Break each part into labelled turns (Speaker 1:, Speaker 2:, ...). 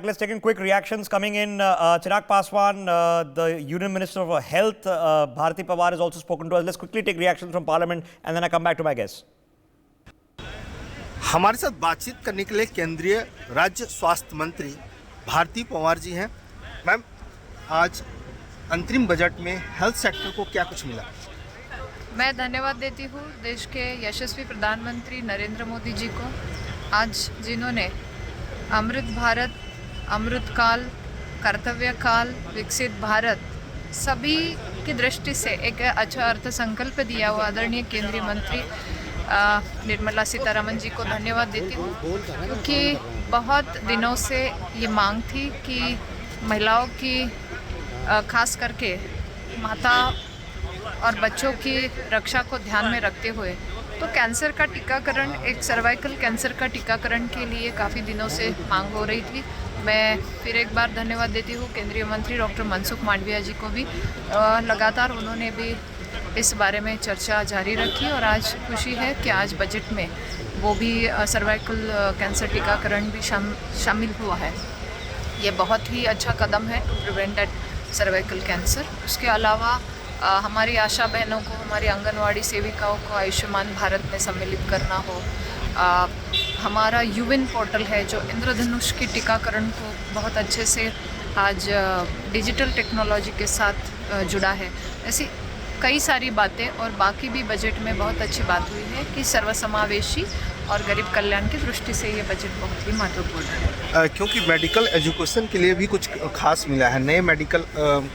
Speaker 1: Let's take in quick reactions coming in. Chirag Paswan, the Union Minister of Health, Bharati Pawar has also spoken to us. Let's quickly take reactions from Parliament and then I come back to my guests.
Speaker 2: हमारे साथ बातचीत करने के लिए केंद्रीय राज्य स्वास्थ्य मंत्री भारती पवार जी हैं। मैम, आज अंतरिम बजट में हेल्थ सेक्टर को क्या कुछ मिला?
Speaker 3: मैं धन्यवाद देती हूँ देश के यशस्वी प्रधानमंत्री नरेंद्र मोदी जी को, आज जिन्होंने अमृत भारत, अमृत काल, कर्तव्य काल, विकसित भारत सभी की दृष्टि से एक अच्छा अर्थ संकल्प दिया हुआ आदरणीय केंद्रीय मंत्री निर्मला सीतारमन जी को धन्यवाद देती हूँ, क्योंकि बहुत दिनों से ये मांग थी कि महिलाओं की खास करके माता और बच्चों की रक्षा को ध्यान में रखते हुए तो कैंसर का टीकाकरण, एक सर्वाइकल कैंसर का टीकाकरण के लिए काफ़ी दिनों से मांग हो रही थी। मैं फिर एक बार धन्यवाद देती हूँ केंद्रीय मंत्री डॉक्टर मनसुख मांडविया जी को भी। लगातार उन्होंने भी इस बारे में चर्चा जारी रखी और आज खुशी है कि आज बजट में वो भी सर्वाइकल कैंसर टीकाकरण भी शामिल हुआ है। ये बहुत ही अच्छा कदम है to prevent that cervical cancer. उसके अलावा हमारी आशा बहनों को, हमारी आंगनवाड़ी सेविकाओं को आयुष्मान भारत में सम्मिलित करना हो। हमारा यूविन पोर्टल है जो इंद्रधनुष की टीकाकरण को बहुत अच्छे से आज डिजिटल टेक्नोलॉजी के साथ जुड़ा है। ऐसी कई सारी बातें और बाकी भी बजट में बहुत अच्छी बात हुई है कि सर्वसमावेशी और गरीब कल्याण की दृष्टि से ये बजट बहुत ही महत्वपूर्ण है।
Speaker 2: क्योंकि मेडिकल एजुकेशन के लिए भी कुछ खास मिला है, नए मेडिकल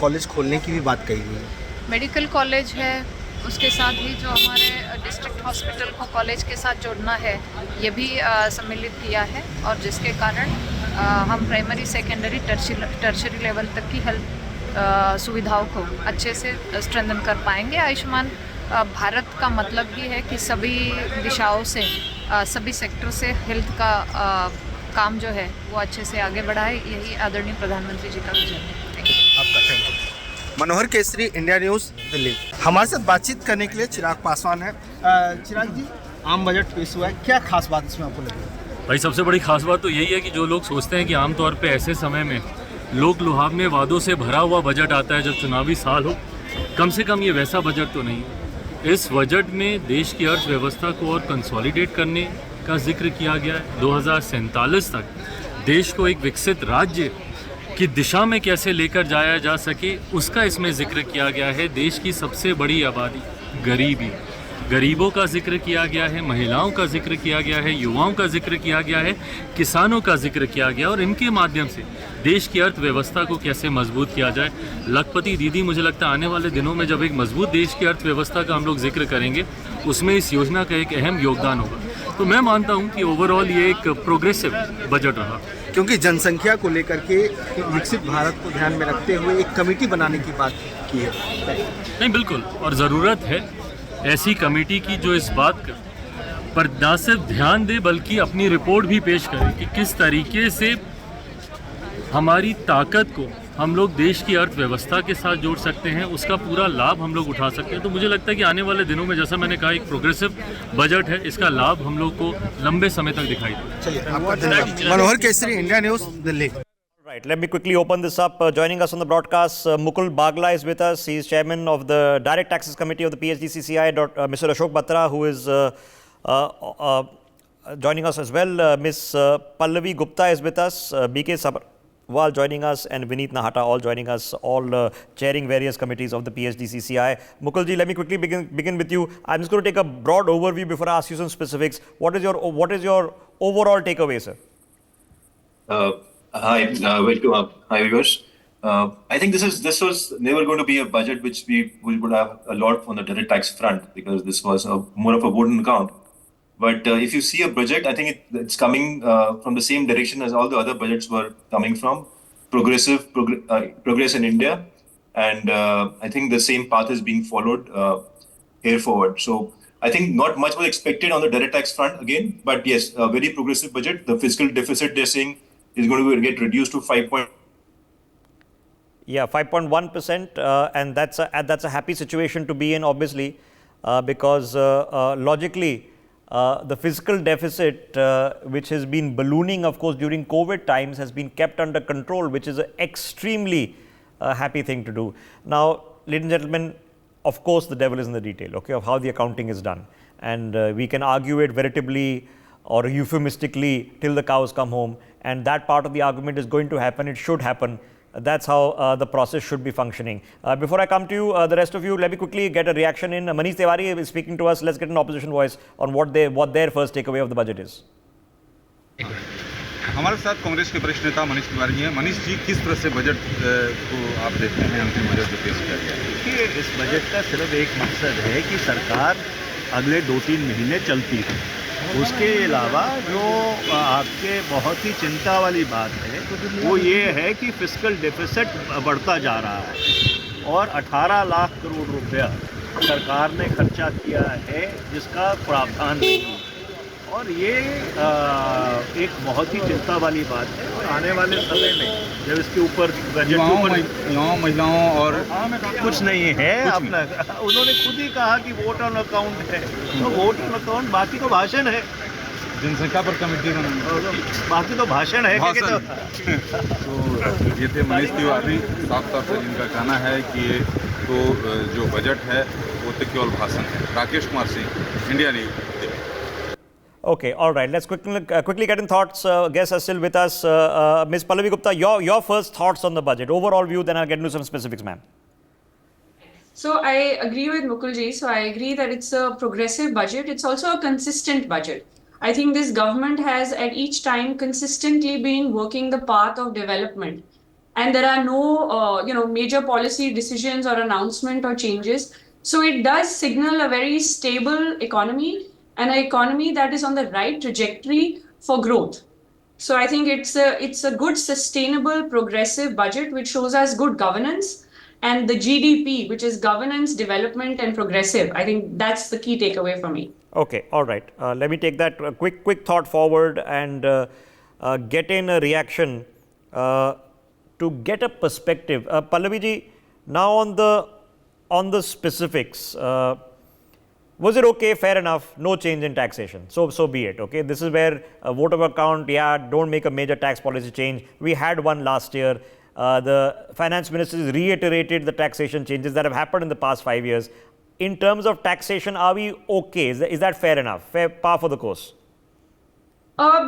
Speaker 2: कॉलेज खोलने की भी बात कही गई है।
Speaker 3: मेडिकल कॉलेज है, उसके साथ ही जो हमारे डिस्ट्रिक्ट हॉस्पिटल को कॉलेज के साथ जोड़ना है ये भी सम्मिलित किया है, और जिसके कारण हम प्राइमरी, सेकेंडरी, टर्शरी लेवल तक की हेल्थ सुविधाओं को अच्छे से स्ट्रेंथन कर पाएंगे। आयुष्मान भारत का मतलब ही है कि सभी दिशाओं से, सभी सेक्टर से हेल्थ का काम जो है वो अच्छे से आगे बढ़ाए। यही आदरणीय प्रधानमंत्री जी का विजन है।
Speaker 2: आपका thank you. Manohar Kesari, India News, Delhi. हमारे साथ बातचीत करने के लिए चिराग पासवान है। चिराग जी, आम बजट पेश हुआ है, क्या खास बात इसमें आपको लगी?
Speaker 4: भाई, सबसे बड़ी खास बात तो यही है कि जो लोग सोचते हैं कि आमतौर पे ऐसे समय में लोक लुभावने वादों से भरा हुआ बजट आता है जब चुनावी साल हो, कम से कम ये वैसा बजट तो नहीं। इस बजट में देश की अर्थव्यवस्था को और कंसोलिडेट करने का जिक्र किया गया है। 2047 तक देश को एक विकसित राज्य की दिशा में कैसे लेकर जाया जा सके उसका इसमें जिक्र किया गया है। देश की सबसे बड़ी आबादी गरीबों का जिक्र किया गया है, महिलाओं का जिक्र किया गया है, युवाओं का जिक्र किया गया है, किसानों का जिक्र किया गया, और इनके माध्यम से देश की अर्थव्यवस्था को कैसे मजबूत किया जाए। लखपति दीदी, मुझे लगता है आने वाले दिनों में जब एक मजबूत देश की अर्थव्यवस्था का हम लोग जिक्र करेंगे उसमें इस योजना का एक अहम योगदान होगा। तो मैं मानता हूँ कि ओवरऑल ये एक प्रोग्रेसिव बजट रहा,
Speaker 2: क्योंकि जनसंख्या को लेकर के विकसित भारत को ध्यान में रखते हुए एक कमेटी बनाने की बात की है।
Speaker 4: नहीं, बिल्कुल, और ज़रूरत है ऐसी कमेटी की जो इस बात पर न सिर्फ ध्यान दे बल्कि अपनी रिपोर्ट भी पेश करे कि किस तरीके से हमारी ताकत को हम लोग देश की अर्थव्यवस्था के साथ जोड़ सकते हैं, उसका पूरा लाभ हम लोग उठा सकते हैं। तो मुझे लगता है कि आने वाले दिनों में, जैसा मैंने कहा, एक प्रोग्रेसिव बजट है, इसका लाभ हम लोग को लंबे समय तक दिखाई देगा।
Speaker 2: चलिए, आपका धन्यवाद। Manohar Kesari, India News, Delhi.
Speaker 1: Right, let me quickly open this up. Joining us on the broadcast, Mukul Bagla is with us. He is chairman of the Direct Taxes Committee of the PHDCCI. Mr. Ashok Batra, who is joining us as well. Ms. Pallavi Gupta is with us. BK Sabharwal joining us, and Vineet Nahata all joining us, all chairing various committees of the PHDCCI. Mukul ji, let me quickly begin with you. I'm just going to take a broad overview before I ask you some specifics. What is your overall takeaway, sir?
Speaker 5: Hi, welcome. Hi, viewers. I think this was never going to be a budget which we would have a lot on the direct tax front, because this was more of a wooden account. But if you see a budget, I think it's coming from the same direction as all the other budgets were coming from. Progress in India, and I think the same path is being followed here forward. So I think not much was expected on the direct tax front again, but yes, a very progressive budget. The fiscal deficit, they're saying, is going to get reduced to
Speaker 1: 5.1%, and that's a happy situation to be in, obviously, because logically the fiscal deficit, which has been ballooning, of course, during COVID times, has been kept under control, which is an extremely happy thing to do. Now, ladies and gentlemen, of course, the devil is in the detail, okay, of how the accounting is done. And we can argue it veritably or euphemistically till the cows come home. And that part of the argument is going to happen. It should happen. That's how the process should be functioning. Before I come to you, the rest of you, let me quickly get a reaction in. Manish Tiwari is speaking to us. Let's get an opposition voice on what their first takeaway of the budget is.
Speaker 6: हमारे साथ कांग्रेस के वरिष्ठ नेता मनीष तिवारी हैं। मनीष जी, किस तरह से budget को आप देखते हैं, अंतिम बजट जो पेश किया गया?
Speaker 7: देखिए, इस बजट का सिर्फ एक मकसद है कि सरकार अगले 2-3 महीने चलती रहे। उसके अलावा जो आपके बहुत ही चिंता वाली बात है वो ये है कि फिस्कल डेफिसिट बढ़ता जा रहा है और 18 लाख करोड़ रुपया सरकार ने खर्चा किया है जिसका प्रावधान नहीं है। और ये एक बहुत ही चिंता वाली बात है। और आने वाले समय में जब इसके ऊपर बजट के ऊपर
Speaker 6: युवाओं, महिलाओं और
Speaker 7: कुछ नहीं है अपना, उन्होंने खुद ही कहा कि वोट ऑन अकाउंट है, तो वोट ऑन अकाउंट, बाकी तो भाषण है।
Speaker 6: जनसंख्या पर कमेटी बनाना,
Speaker 7: बाकी तो भाषण है।
Speaker 6: तो ये थे मनीष तिवारी, साफ तौर पर जिनका कहना है कि ये तो जो बजट है वो तो केवल भाषण है। Rakesh Kumar Singh, India news.
Speaker 1: Okay, all right. Let's quickly get in thoughts. Guests are still with us. Ms. Pallavi Gupta, your first thoughts on the budget, overall view. Then I'll get into some specifics, ma'am.
Speaker 8: So I agree with Mukulji. So I agree that it's a progressive budget. It's also a consistent budget. I think this government has at each time consistently been working the path of development, and there are no major policy decisions or announcement or changes. So it does signal a very stable economy, and an economy that is on the right trajectory for growth. So I think it's a good, sustainable, progressive budget which shows us good governance, and the GDP, which is governance, development, and progressive. I think that's the key takeaway for me.
Speaker 1: Okay, all right. Let me take that quick thought forward and get in a reaction to get a perspective. Pallavi ji, now on the specifics. Was it okay, fair enough, no change in taxation? So be it, okay? This is where a vote of account, don't make a major tax policy change. We had one last year. The finance minister has reiterated the taxation changes that have happened in the past 5 years. In terms of taxation, are we okay? Is that fair enough? Fair, par for the course?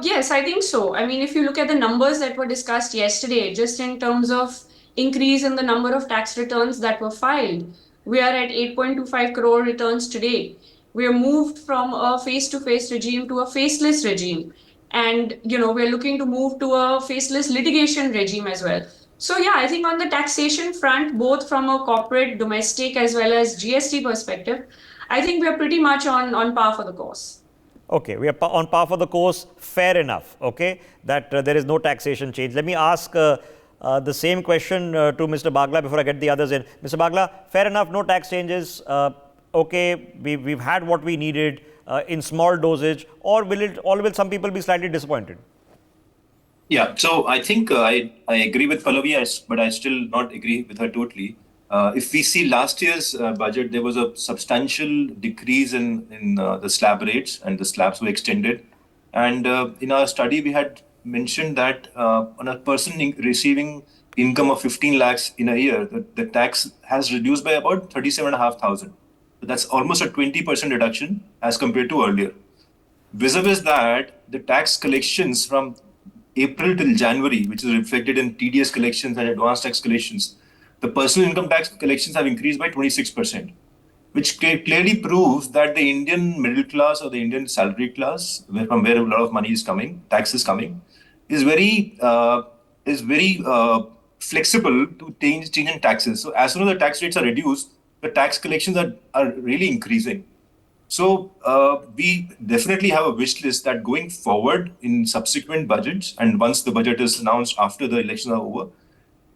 Speaker 8: Yes, I think so. I mean, if you look at the numbers that were discussed yesterday, just in terms of increase in the number of tax returns that were filed, we are at 8.25 crore returns today. We are moved from a face-to-face regime to a faceless regime. And, we're looking to move to a faceless litigation regime as well. So, yeah, I think on the taxation front, both from a corporate, domestic, as well as GST perspective, I think we're pretty much on par for the course.
Speaker 1: Okay, we are on par for the course, fair enough, okay, that there is no taxation change. Let me ask the same question to Mr. Bagla before I get the others in. Mr. Bagla, fair enough, no tax changes, okay, we've had what we needed in small dosage, or will some people be slightly disappointed?
Speaker 5: Yeah, so I think I agree with Pallavi, but I still not agree with her totally. If we see last year's budget, there was a substantial decrease in the slab rates, and the slabs were extended. And in our study, we had mentioned that on a person receiving income of 15 lakhs in a year, the tax has reduced by about 37,500. So that's almost a 20% reduction as compared to earlier. Vis-a-vis that, the tax collections from April till January, which is reflected in TDS collections and advanced tax collections, the personal income tax collections have increased by 26%, which clearly proves that the Indian middle class or the Indian salary class, from where a lot of money is coming, tax is coming, is very flexible to change in taxes. So as soon as the tax rates are reduced, the tax collections are really increasing. So we definitely have a wish list that going forward in subsequent budgets, and once the budget is announced after the elections are over,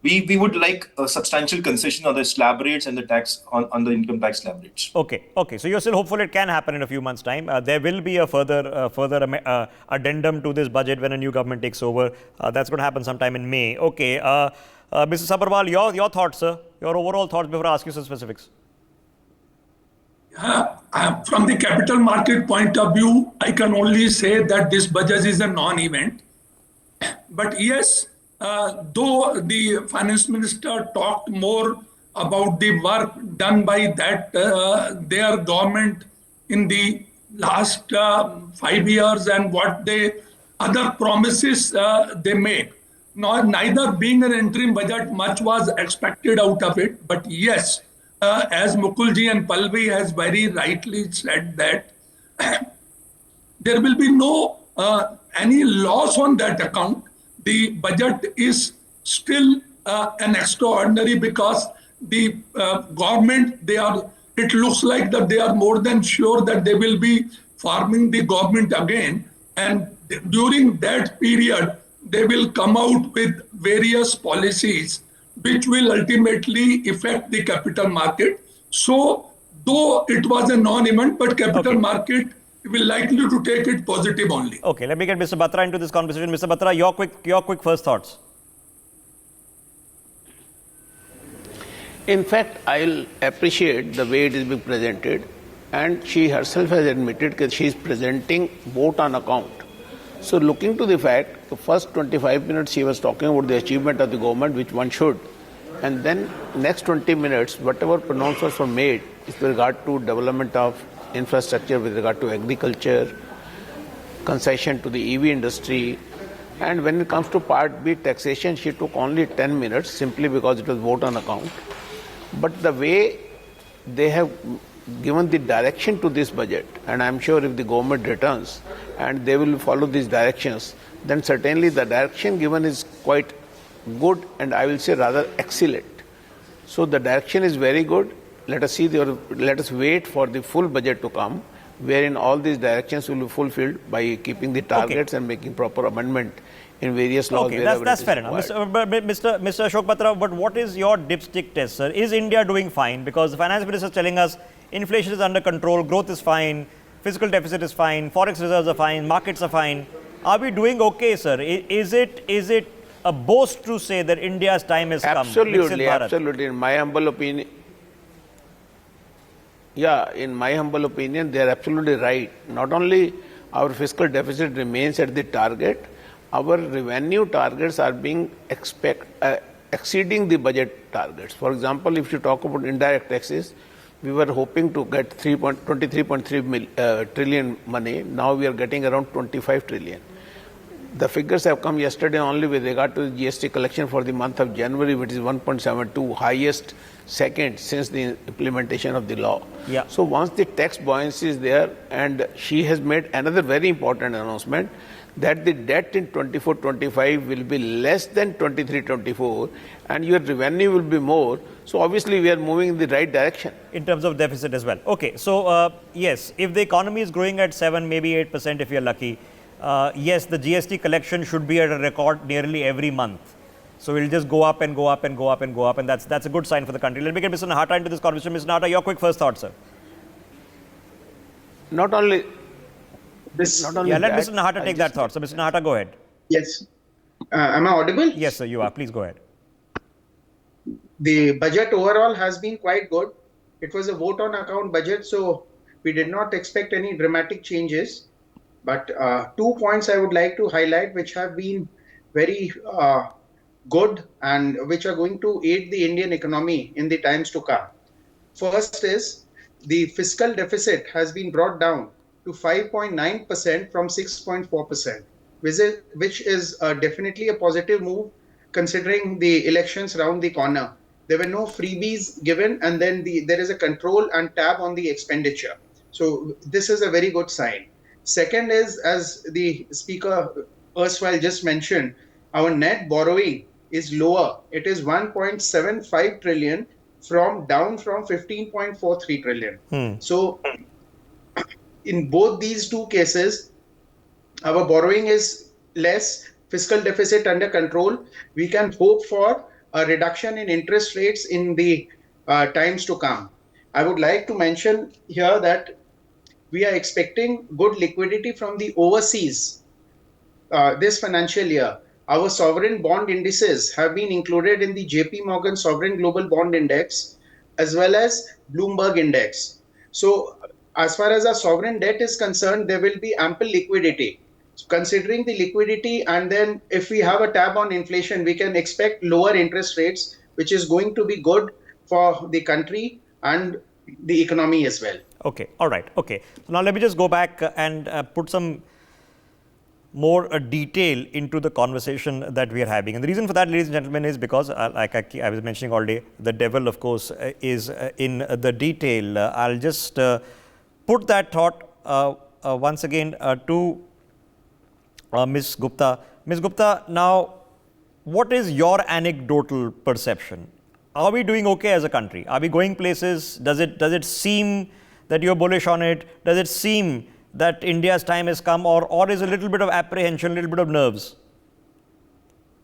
Speaker 5: we would like a substantial concession on the slab rates and the tax on the income tax slab rates.
Speaker 1: Okay. So you're still hopeful it can happen in a few months' time. There will be a further addendum to this budget when a new government takes over. That's going to happen sometime in May. Okay. Mr. Sabharwal, your thoughts, sir. Your overall thoughts before I ask you some specifics.
Speaker 9: From the capital market point of view, I can only say that this budget is a non-event. But yes, though the finance minister talked more about the work done by their government in the last 5 years and what they other promises they made. Neither being an interim budget, much was expected out of it. But yes, as Mukulji and Palvi has very rightly said that there will be no any loss on that account. The budget is still an extraordinary because the government they are. It looks like that they are more than sure that they will be forming the government again, and during that period they will come out with various policies which will ultimately affect the capital market. So, though it was a non-event, but capital market will likely to take it positive only.
Speaker 1: Okay, let me get Mr. Batra into this conversation. Mr. Batra, your quick first thoughts.
Speaker 10: In fact, I'll appreciate the way it is being presented, and she herself has admitted that she is presenting vote on account. So looking to the fact, the first 25 minutes she was talking about the achievement of the government, which one should, and then next 20 minutes, whatever pronouncements were made with regard to development of infrastructure, with regard to agriculture, concession to the EV industry, and when it comes to Part B taxation, she took only 10 minutes simply because it was vote on account. But the way they have given the direction to this budget, and I'm sure if the government returns and they will follow these directions, then certainly the direction given is quite good and I will say rather excellent. So the direction is very good. Let us wait for the full budget to come, wherein all these directions will be fulfilled by keeping the targets and making proper amendment in various laws.
Speaker 1: Okay, that's fair enough. Mr. Ashok Batra, but what is your dipstick test, sir? Is India doing fine? Because the finance minister is telling us inflation is under control, growth is fine, fiscal deficit is fine, forex reserves are fine, markets are fine. Are we doing okay, sir? Is it a boast to say that India's time has come?
Speaker 10: Absolutely. In my humble opinion, they are absolutely right. Not only our fiscal deficit remains at the target, our revenue targets are being exceeding the budget targets. For example, if you talk about indirect taxes, we were hoping to get 23.3 trillion money. Now we are getting around 25 trillion. The figures have come yesterday only with regard to the GST collection for the month of January, which is 1.72, highest second since the implementation of the law.
Speaker 1: Yeah.
Speaker 10: So once the tax buoyancy is there, and she has made another very important announcement that the debt in 24-25 will be less than 23-24 and your revenue will be more. So obviously we are moving in the right direction.
Speaker 1: In terms of deficit as well. Okay, so yes, if the economy is growing at 7, maybe 8% if you're lucky, yes, the GST collection should be at a record nearly every month. So we'll just go up and go up and go up and go up, and that's a good sign for the country. Let me get Mr. Nahata into this conversation. Mr. Nahata, your quick first thoughts, sir.
Speaker 10: Let Mr.
Speaker 1: Nahata take that thought. So Mr. Nahata, go ahead.
Speaker 2: Yes. Am I audible?
Speaker 1: Yes, sir, you are. Please go ahead.
Speaker 2: The budget overall has been quite good. It was a vote on account budget, so we did not expect any dramatic changes. But 2 points I would like to highlight, which have been very good and which are going to aid the Indian economy in the times to come. First is the fiscal deficit has been brought down to 5.9% from 6.4%, which is definitely a positive move considering the elections around the corner. There were no freebies given, and then there is a control and tab on the expenditure. So this is a very good sign. Second is, as the speaker erstwhile just mentioned, our net borrowing is lower. It is 1.75 trillion down from 15.43 trillion. So in both these two cases, our borrowing is less, fiscal deficit under control. We can hope for a reduction in interest rates in the times to come. I would like to mention here that we are expecting good liquidity from the overseas this financial year. Our sovereign bond indices have been included in the JP Morgan Sovereign Global Bond Index as well as Bloomberg Index. So as far as our sovereign debt is concerned, there will be ample liquidity. So considering the liquidity, and then if we have a tab on inflation, we can expect lower interest rates, which is going to be good for the country and the economy as well.
Speaker 1: Okay, all right, okay. So now let me just go back and put some more detail into the conversation that we are having. And the reason for that, ladies and gentlemen, is because, like I was mentioning all day, the devil, of course, is in the detail. I'll just put that thought once again to Ms. Gupta. Ms. Gupta, now, what is your anecdotal perception? Are we doing okay as a country? Are we going places? Does it seem that you're bullish on it? Does it seem that India's time has come, or is a little bit of apprehension, a little bit of nerves?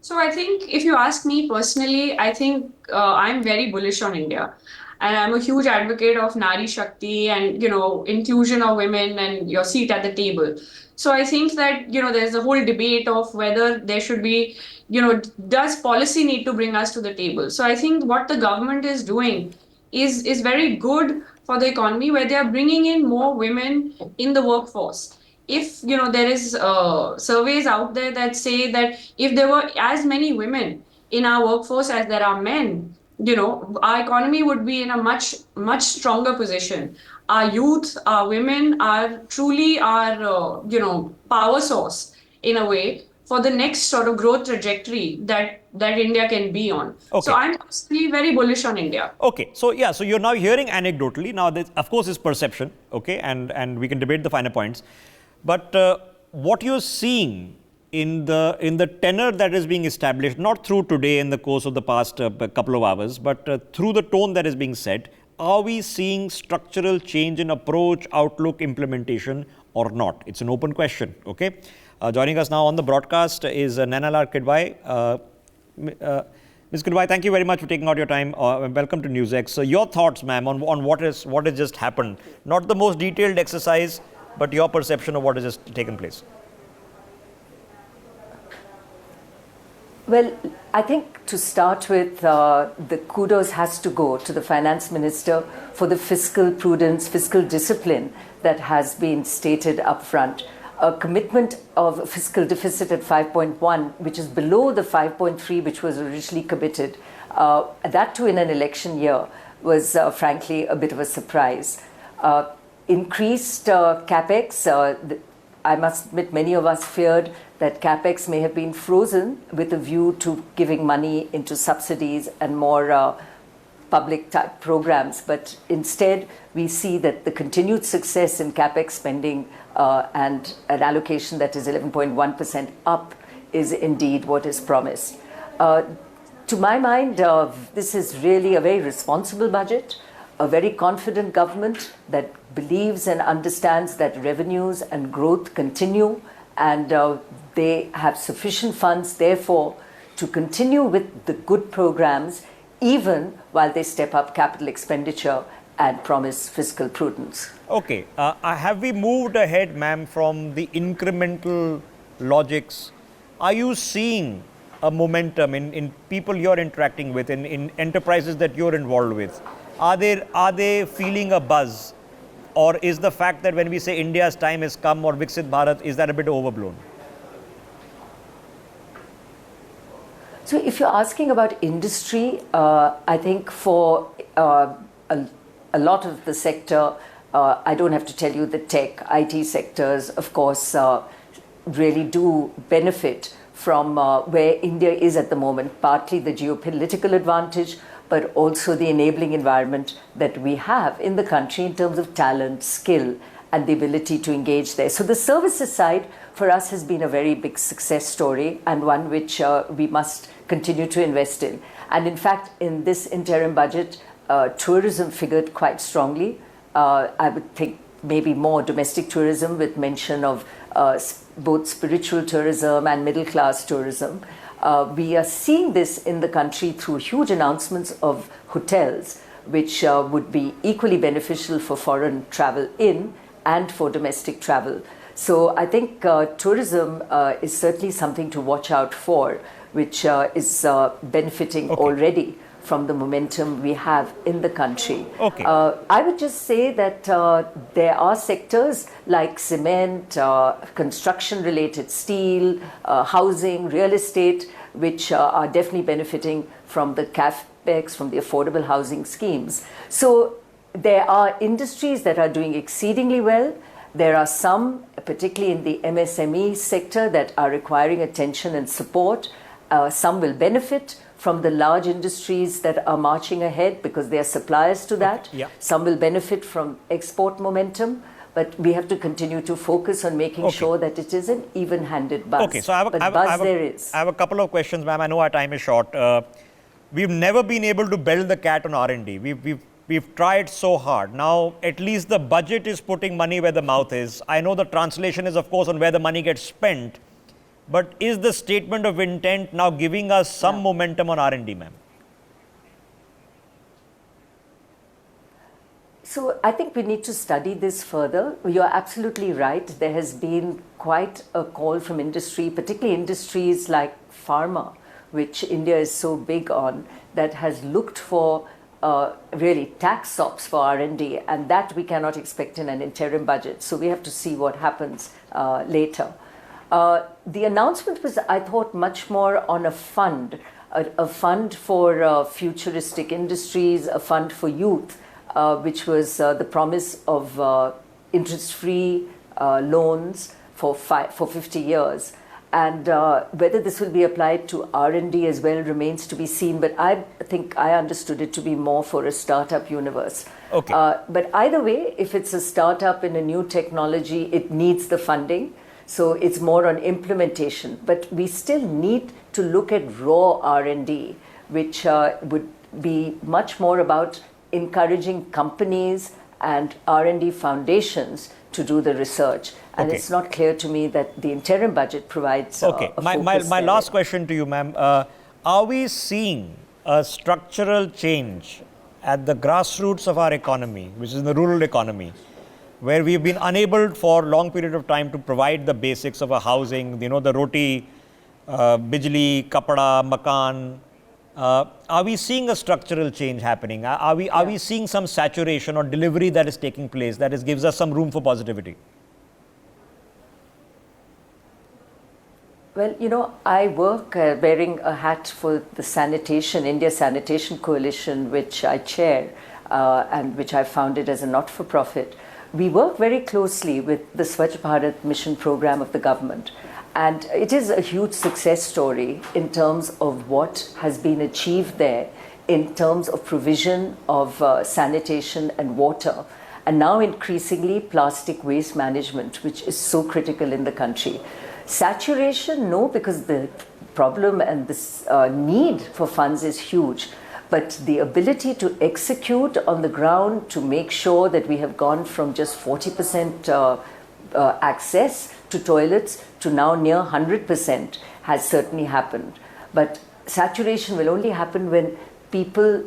Speaker 8: So I think if you ask me personally, I think I'm very bullish on India. And I'm a huge advocate of Nari Shakti and, inclusion of women and your seat at the table. So I think that, there's a whole debate of whether there should be, does policy need to bring us to the table? So I think what the government is doing is very good for the economy, where they are bringing in more women in the workforce. If there is surveys out there that say that if there were as many women in our workforce as there are men, our economy would be in a much stronger position. Our youth, our women are truly our power source in a way for the next sort of growth trajectory that India can be on.
Speaker 1: Okay.
Speaker 8: So I'm personally very bullish on India.
Speaker 1: Okay, so yeah, so you're now hearing anecdotally. Now, this, of course, is perception, okay, and we can debate the finer points. But what you're seeing in the tenor that is being established, not through today in the course of the past couple of hours, but through the tone that is being set, are we seeing structural change in approach, outlook, implementation, or not? It's an open question, okay? Joining us now on the broadcast is Nainalar Kidwai. Ms. Kidwai, thank you very much for taking out your time. Welcome to NewsX. So your thoughts, ma'am, on what has just happened. Not the most detailed exercise, but your perception of what has just taken place.
Speaker 11: Well, I think to start with, the kudos has to go to the finance minister for the fiscal prudence, fiscal discipline that has been stated up front. A commitment of a fiscal deficit at 5.1, which is below the 5.3 which was originally committed, that too in an election year, was frankly a bit of a surprise. Increased capex, I must admit many of us feared that capex may have been frozen with a view to giving money into subsidies and more public type programs, but instead we see that the continued success in capex spending and an allocation that is 11.1% up is indeed what is promised. To my mind, this is really a very responsible budget, a very confident government that believes and understands that revenues and growth continue, and they have sufficient funds, therefore, to continue with the good programs, even while they step up capital expenditure and promise fiscal prudence.
Speaker 1: Okay. Have we moved ahead, ma'am, from the incremental logics? Are you seeing a momentum in people you're interacting with, in enterprises that you're involved with? Are they feeling a buzz? Or is the fact that when we say India's time has come or Viksit Bharat, is that a bit overblown?
Speaker 11: So if you're asking about industry, I think for a lot of the sector, I don't have to tell you the tech, IT sectors, of course, really do benefit from where India is at the moment, partly the geopolitical advantage, but also the enabling environment that we have in the country in terms of talent, skill, and the ability to engage there. So the services side for us has been a very big success story, and one which we must continue to invest in. And in fact, in this interim budget, tourism figured quite strongly. I would think maybe more domestic tourism with mention of both spiritual tourism and middle class tourism. We are seeing this in the country through huge announcements of hotels, which would be equally beneficial for foreign travel in and for domestic travel. So I think tourism is certainly something to watch out for, which is benefiting already from the momentum we have in the country.
Speaker 1: Okay.
Speaker 11: I would just say that there are sectors like cement, construction-related steel, housing, real estate, which are definitely benefiting from the CAFEX, from the affordable housing schemes. So there are industries that are doing exceedingly well. There are some, particularly in the MSME sector, that are requiring attention and support. Some will benefit from the large industries that are marching ahead because they are suppliers to that.
Speaker 1: Yeah.
Speaker 11: Some will benefit from export momentum. But we have to continue to focus on making sure that it is an even-handed buzz.
Speaker 1: Okay, so I have a couple of questions, ma'am. I know our time is short. We've never been able to bell the cat on R&D. We've tried so hard. Now, at least the budget is putting money where the mouth is. I know the translation is, of course, on where the money gets spent. But is the statement of intent now giving us some momentum on R&D, ma'am?
Speaker 11: So I think we need to study this further. You're absolutely right. There has been quite a call from industry, particularly industries like pharma, which India is so big on, that has looked for really tax stops for R&D, and that we cannot expect in an interim budget. So we have to see what happens later. The announcement was, I thought, much more on a fund for futuristic industries, a fund for youth, which was the promise of interest-free loans for 50 years. And whether this will be applied to R&D as well remains to be seen. But I think I understood it to be more for a startup universe.
Speaker 1: Okay.
Speaker 11: But either way, if it's a startup in a new technology, it needs the funding. So it's more on implementation. But we still need to look at raw R&D, which would be much more about encouraging companies and R&D foundations to do the research. And it's not clear to me that the interim budget provides
Speaker 1: Okay.
Speaker 11: a
Speaker 1: My last question to you, ma'am. Are we seeing a structural change at the grassroots of our economy, which is the rural economy, where we've been unable for a long period of time to provide the basics of a housing, the roti, bijli, kapda, makan? Are we seeing a structural change happening? Are we seeing some saturation or delivery that is taking place that gives us some room for positivity?
Speaker 11: Well, I work wearing a hat for the India Sanitation Coalition, which I chair and which I founded as a not-for-profit. We work very closely with the Swachh Bharat mission program of the government. And it is a huge success story in terms of what has been achieved there in terms of provision of sanitation and water. And now increasingly plastic waste management, which is so critical in the country. Saturation, no, because the problem and this need for funds is huge. But the ability to execute on the ground to make sure that we have gone from just 40% access to toilets to now near 100% has certainly happened. But saturation will only happen when people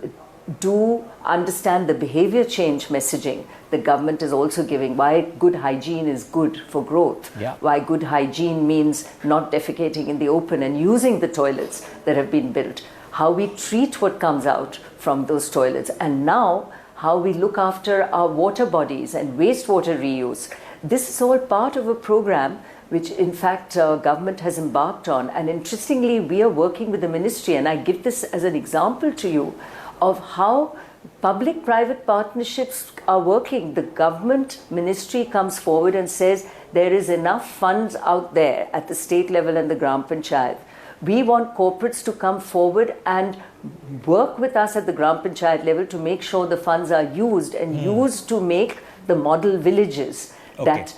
Speaker 11: do understand the behavior change messaging the government is also giving, why good hygiene is good for growth, why good hygiene means not defecating in the open and using the toilets that have been built, how we treat what comes out from those toilets, and now how we look after our water bodies and wastewater reuse. This is all part of a program which in fact government has embarked on, and interestingly we are working with the ministry, and I give this as an example to you of how public-private partnerships are working. The government ministry comes forward and says there is enough funds out there at the state level and the Gram Panchayat. We want corporates to come forward and work with us at the Gram Panchayat level to make sure the funds are used and used to make the model villages that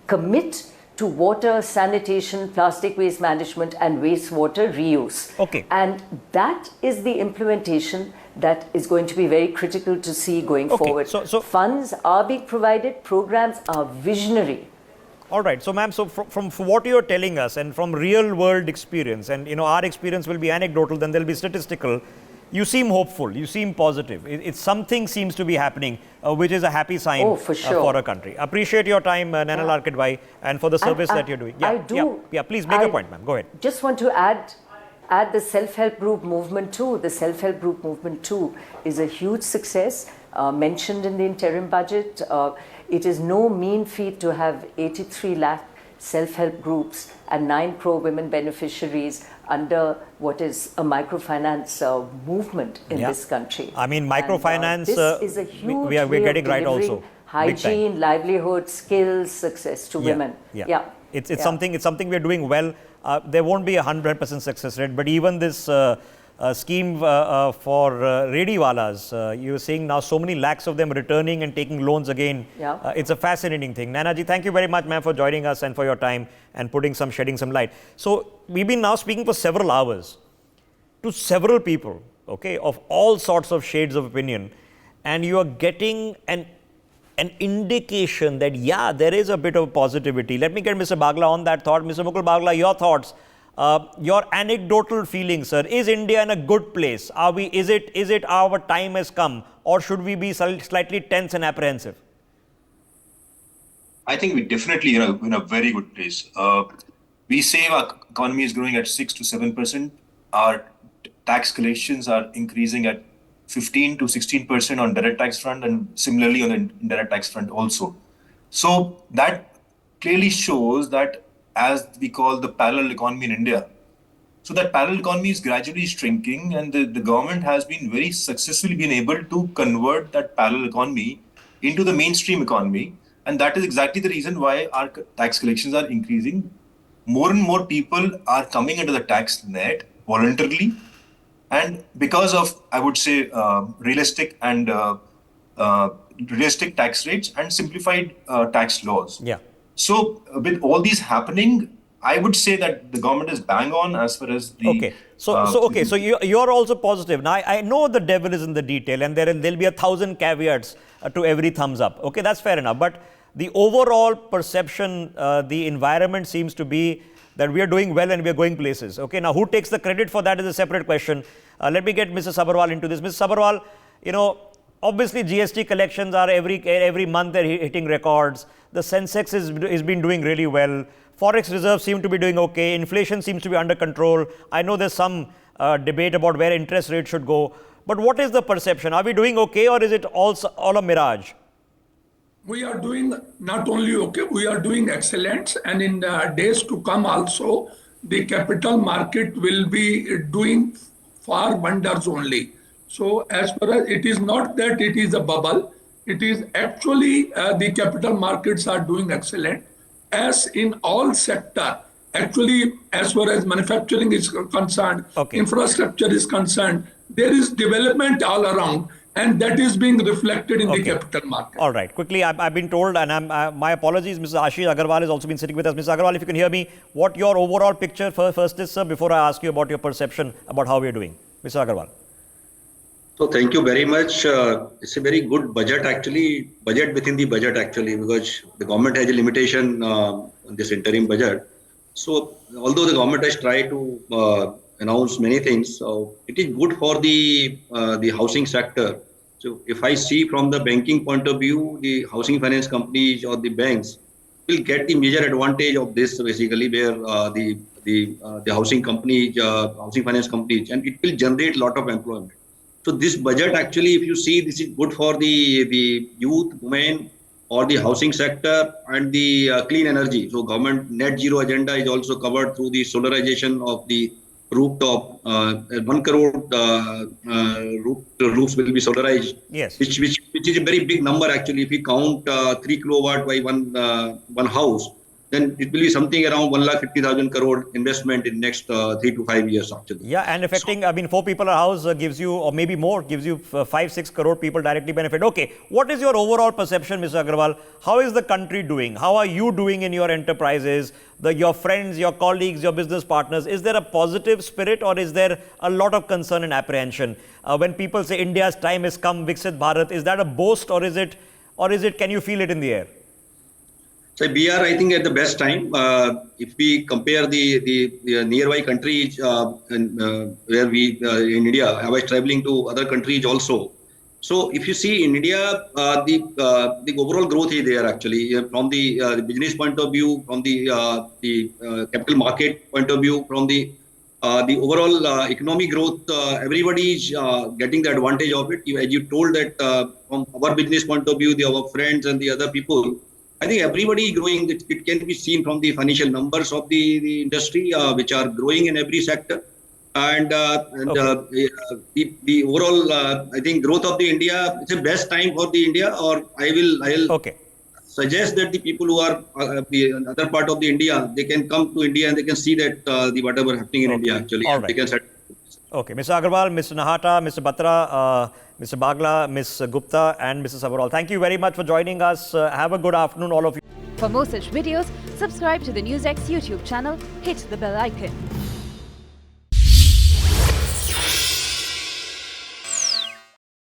Speaker 11: commit to water, sanitation, plastic waste management and wastewater reuse. And that is the implementation that is going to be very critical to see going forward. So funds are being provided, programs are visionary.
Speaker 1: All right. So, ma'am, so from what you're telling us and from real world experience, and our experience will be anecdotal, then there'll be statistical, you seem hopeful, you seem positive. It's something seems to be happening, which is a happy sign for a country. Appreciate your time, Nainal Arkit bhai, and for the service that you're doing. Please make a point, ma'am. Go ahead.
Speaker 11: Just want to add Add the self-help group movement too. The self-help group movement too is a huge success, mentioned in the interim budget. It is no mean feat to have 83 lakh self-help groups and 9 crore women beneficiaries under what is a microfinance movement in this country.
Speaker 1: I mean, microfinance,
Speaker 11: this is a huge
Speaker 1: we're getting right also.
Speaker 11: Hygiene, livelihood, skills, success to women.
Speaker 1: It's something we're doing well. There won't be 100% success rate, but even this scheme for Rediwalas, you're seeing now so many lakhs of them returning and taking loans again. It's a fascinating thing. Naina ji, thank you very much, ma'am, for joining us and for your time and shedding some light. So we've been now speaking for several hours to several people, okay, of all sorts of shades of opinion, and you are getting an indication that, there is a bit of positivity. Let me get Mr. Bagla on that thought. Mr. Mukul Bagla, your thoughts, your anecdotal feelings, sir. Is India in a good place? Is it our time has come, or should we be slightly tense and apprehensive?
Speaker 5: I think we're definitely in a very good place. We say our economy is growing at 6 to 7%. Our tax collections are increasing at 15 to 16% on direct tax front, and similarly on the indirect tax front also. So that clearly shows that, as we call the parallel economy in India, so that parallel economy is gradually shrinking, and the government has been very successfully been able to convert that parallel economy into the mainstream economy. And that is exactly the reason why our tax collections are increasing. More and more people are coming into the tax net voluntarily, and because of, I would say, realistic tax rates and simplified tax laws. So with all these happening, I would say that the government is bang on as far as the...
Speaker 1: So you're also positive. Now, I know the devil is in the detail, and there'll be 1,000 caveats to every thumbs up. Okay, that's fair enough. But the overall perception, the environment seems to be that we are doing well and we are going places. Okay, now who takes the credit for that is a separate question. Let me get Mrs. Sabharwal into this. Mrs. Sabharwal, obviously GST collections are every month they're hitting records. The Sensex is been doing really well. Forex reserves seem to be doing okay. Inflation seems to be under control. I know there's some debate about where interest rates should go. But what is the perception? Are we doing okay, or is it all a mirage?
Speaker 9: We are doing not only okay, we are doing excellent, and in the days to come also, the capital market will be doing far wonders only. So as far as it is not that it is a bubble, it is actually the capital markets are doing excellent, as in all sector. Actually, as far as manufacturing is concerned, infrastructure is concerned, there is development all around. And that is being reflected in the capital market.
Speaker 1: All right. Quickly, I've been told, and my apologies, Mrs. Ashish Agarwal has also been sitting with us. Mrs. Agarwal, if you can hear me, what your overall picture first is, sir, before I ask you about your perception about how we're doing. Mrs. Agarwal.
Speaker 12: So thank you very much. It's a very good budget budget within the budget because the government has a limitation on this interim budget. So although the government has tried to announce many things, so it is good for the housing sector. So if I see from the banking point of view, the housing finance companies or the banks will get the major advantage of this, basically, where the housing companies, housing finance companies, and it will generate a lot of employment. So this budget actually, if you see, this is good for the youth, women, or the housing sector and the clean energy. So government net zero agenda is also covered through the solarization of the rooftop. 1 crore roofs will be solarized.
Speaker 1: Yes.
Speaker 12: Which is a very big number actually. If we count 3 kilowatt by one house, then it will be something around 1,50,000 crore investment in next 3 to 5 years actually.
Speaker 1: Yeah, and affecting, 4 people a house gives you, or maybe more, gives you 5-6 crore people directly benefit. Okay, what is your overall perception, Mr. Agarwal? How is the country doing? How are you doing in your enterprises, your friends, your colleagues, your business partners? Is there a positive spirit, or is there a lot of concern and apprehension? When people say India's time has come, Viksit Bharat, is that a boast, or is it, can you feel it in the air?
Speaker 12: So we are, I think, at the best time. If we compare the nearby countries where we in India, I was traveling to other countries also. So if you see in India, the overall growth is there actually from the business point of view, from the capital market point of view, from the the overall economic growth, everybody is getting the advantage of it. As you told that from our business point of view, our friends and the other people, I think everybody is growing. It can be seen from the financial numbers of the industry, which are growing in every sector. And the overall, I think growth of the India, it's the best time for the India, or I'll suggest that the people who are the other part of the India, they can come to India and they can see that the whatever happening in India actually.
Speaker 1: All right.
Speaker 12: They can set.
Speaker 1: Okay, Mr. Agarwal, Mr. Nahata, Mr. Batra, Mr. Bagla, Ms. Gupta, and Mrs. Sabarwal. Thank you very much for joining us. Have a good afternoon, all of you.
Speaker 13: For more such videos, subscribe to the NewsX YouTube channel, hit the bell icon.